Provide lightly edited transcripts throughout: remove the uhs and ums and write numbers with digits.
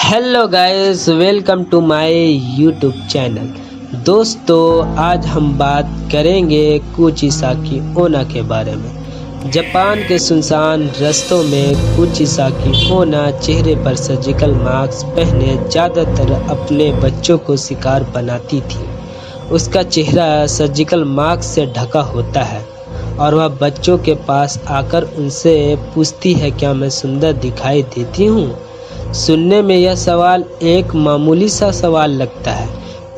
Hello guys, welcome to my YouTube channel. दोस्तों, आज हम बात करेंगे कुचिसाकी ओना के बारे में। जापान के सुनसान रास्तों में कुचिसाकी ओना चेहरे पर सर्जिकल मास्क पहने ज़्यादातर अपने बच्चों को शिकार बनाती थी। उसका चेहरा सर्जिकल मास्क से ढका होता है और वह बच्चों के पास आकर उनसे पूछती है, क्या मैं सुंदर दिखाई देती हूँ? सुनने में यह सवाल एक मामूली सा सवाल लगता है,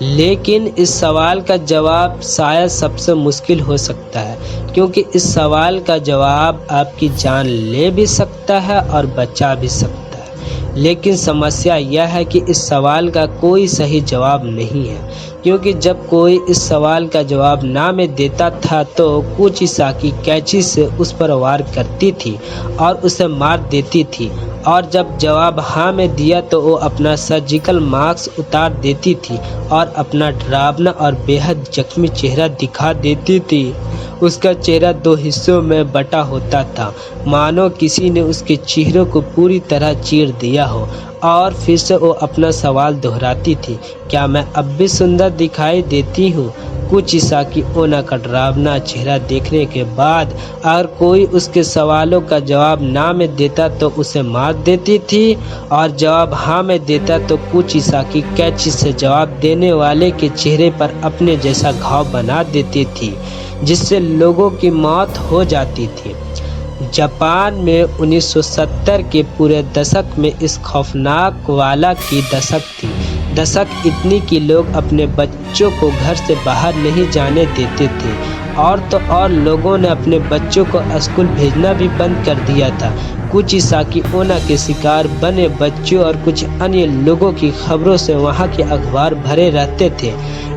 लेकिन इस सवाल का जवाब शायद सबसे मुश्किल हो सकता है, क्योंकि इस सवाल का जवाब आपकी जान ले भी सकता है और बचा भी सकता है। लेकिन समस्या यह है कि इस सवाल का कोई सही जवाब नहीं है, क्योंकि जब कोई इस सवाल का जवाब ना में देता था तो कुचिसाकी कैंची से उस पर वार करती थी और उसे मार देती थी, और जब जवाब हाँ में दिया तो वो अपना सर्जिकल मास्क उतार देती थी और अपना डरावना और बेहद जख्मी चेहरा दिखा देती थी। उसका चेहरा दो हिस्सों में बटा होता था, मानो किसी ने उसके चेहरे को पूरी तरह चीर दिया हो, और फिर से वो अपना सवाल दोहराती थी, क्या मैं अब भी सुंदर दिखाई देती हूँ? कुचिसाकी ओना का डरावना चेहरा देखने के बाद अगर कोई उसके सवालों का जवाब ना में देता तो उसे मार देती थी, और जवाब हाँ में देता तो कुचिसाकी कैंची से जवाब देने वाले के चेहरे पर अपने जैसा घाव बना देती थी, जिससे लोगों की मौत हो जाती थी। जापान में 1970 के पूरे दशक में इस खौफनाक वाला की दशक थी। दशक इतनी कि लोग अपने बच्चों को घर से बाहर नहीं जाने देते थे, और तो और लोगों ने अपने बच्चों को स्कूल भेजना भी बंद कर दिया था। कुचिसाकी ओना के शिकार बने बच्चों और कुछ अन्य लोगों की खबरों से वहां के अखबार भरे रहते थे।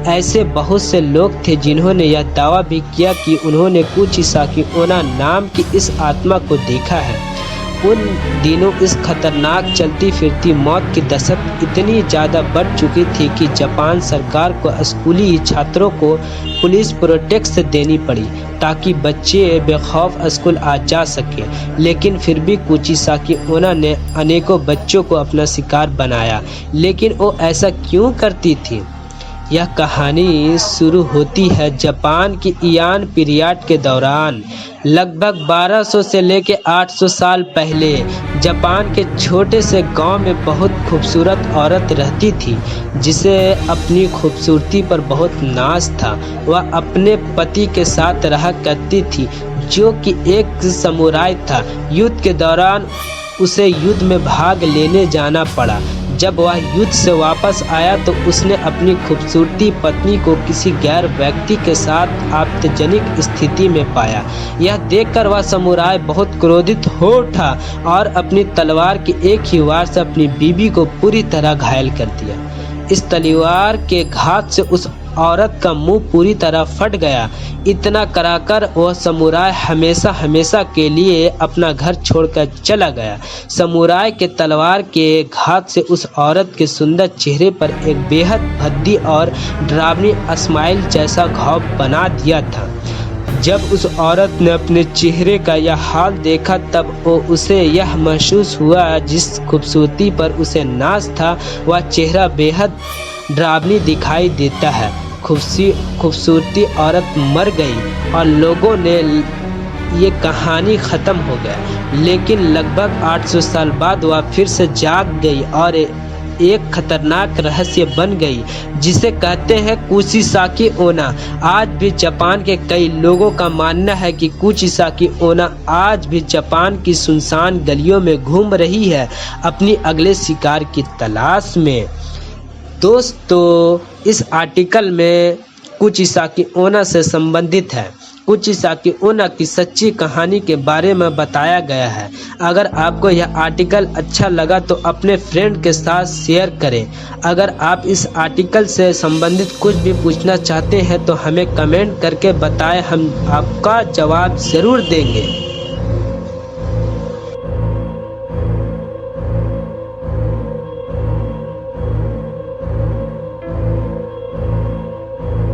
ऐसे बहुत से लोग थे जिन्होंने यह दावा भी किया कि उन्होंने कुचिसाकी ओना नाम की इस आत्मा को देखा है। उन दिनों इस खतरनाक चलती फिरती मौत की दहशत इतनी ज़्यादा बढ़ चुकी थी कि जापान सरकार को स्कूली छात्रों को पुलिस प्रोटेक्शन देनी पड़ी ताकि बच्चे बेखौफ स्कूल आ जा सके। लेकिन फिर भी कुचिसाकी ओना ने अनेकों बच्चों को अपना शिकार बनाया। लेकिन वो ऐसा क्यों करती थी? यह कहानी शुरू होती है जापान की इयान पीरियड के दौरान। लगभग 1200 से लेकर 800 साल पहले जापान के छोटे से गांव में बहुत खूबसूरत औरत रहती थी, जिसे अपनी खूबसूरती पर बहुत नाज था। वह अपने पति के साथ रहा करती थी, जो कि एक समुराई था। युद्ध के दौरान उसे युद्ध में भाग लेने जाना पड़ा। जब वह युद्ध से वापस आया तो उसने अपनी खूबसूरती पत्नी को किसी गैर व्यक्ति के साथ आपत्तिजनक स्थिति में पाया। यह देखकर वह समुराई बहुत क्रोधित हो उठा और अपनी तलवार के एक ही वार से अपनी बीवी को पूरी तरह घायल कर दिया। इस तलवार के घात से उस औरत का मुंह पूरी तरह फट गया। इतना कराकर वह समुराई हमेशा हमेशा के लिए अपना घर छोड़कर चला गया। समुराई के तलवार के घात से उस औरत के सुंदर चेहरे पर एक बेहद भद्दी और डरावनी स्माइल जैसा घाव बना दिया था। जब उस औरत ने अपने चेहरे का यह हाल देखा तब उसे यह महसूस हुआ, जिस खूबसूरती पर उसे नाज था वह चेहरा बेहद डरावनी दिखाई देता है। खूबसूरती औरत मर गई और लोगों ने ये कहानी ख़त्म हो गया। लेकिन लगभग 800 साल बाद वह फिर से जाग गई और एक खतरनाक रहस्य बन गई, जिसे कहते हैं कुचिसाकी ओना। आज भी जापान के कई लोगों का मानना है कि कुचिसाकी ओना आज भी जापान की सुनसान गलियों में घूम रही है, अपनी अगले शिकार की तलाश में। दोस्तों, इस आर्टिकल में कुचिसाकी ओना से संबंधित है। कुचिसाकी ओना की सच्ची कहानी के बारे में बताया गया है। अगर आपको यह आर्टिकल अच्छा लगा तो अपने फ्रेंड के साथ शेयर करें। अगर आप इस आर्टिकल से संबंधित कुछ भी पूछना चाहते हैं तो हमें कमेंट करके बताएं, हम आपका जवाब ज़रूर देंगे।